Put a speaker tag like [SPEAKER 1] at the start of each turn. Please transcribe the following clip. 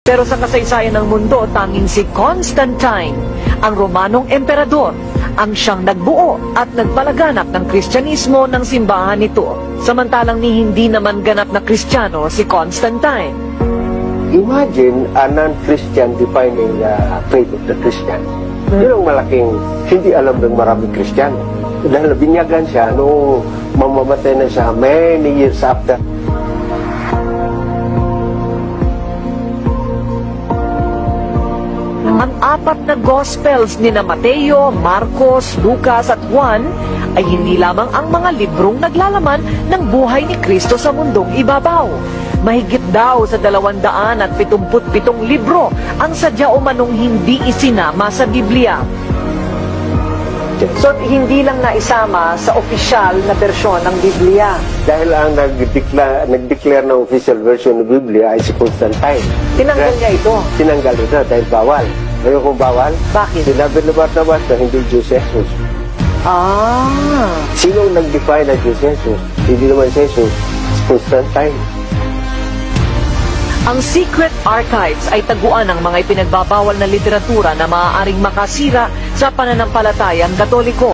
[SPEAKER 1] Pero sa kasaysayan ng mundo, tanging si Constantine, ang Romanong emperador, ang siyang nagbuo at nagpalaganap ng Kristyanismo ng simbahan nito. Samantalang ni hindi naman ganap na Kristiyano si Constantine.
[SPEAKER 2] Imagine a non-Christian defining the faith of the Christian. Yun ang malaking hindi alam ng maraming Kristiyano. Dahil binyagan siya noong mamamatay na siya many years after.
[SPEAKER 1] Ang apat na Gospels ni na Mateo, Marcos, Lucas at Juan ay hindi lamang ang mga librong naglalaman ng buhay ni Kristo sa mundong ibabaw. Mahigit daw sa 277 libro ang sadya umanong hindi isinama sa Biblia. So, hindi lang naisama sa opisyal na bersyon ng Biblia.
[SPEAKER 2] Dahil ang nag-declare ng official version ng Biblia ay si Constantine.
[SPEAKER 1] Tinanggal niya ito.
[SPEAKER 2] Tinanggal ito dahil bawal. Ngayon kung bawal,
[SPEAKER 1] Bakit?
[SPEAKER 2] sinabi na Barnabas na hindi Diyos Jesus. Sino ang nag-define na Diyos Jesus? Hindi naman si Jesus, si Constantine.
[SPEAKER 1] Ang secret archives ay taguan ng mga ipinagbabawal na literatura na maaaring makasira sa pananampalatayang Katoliko.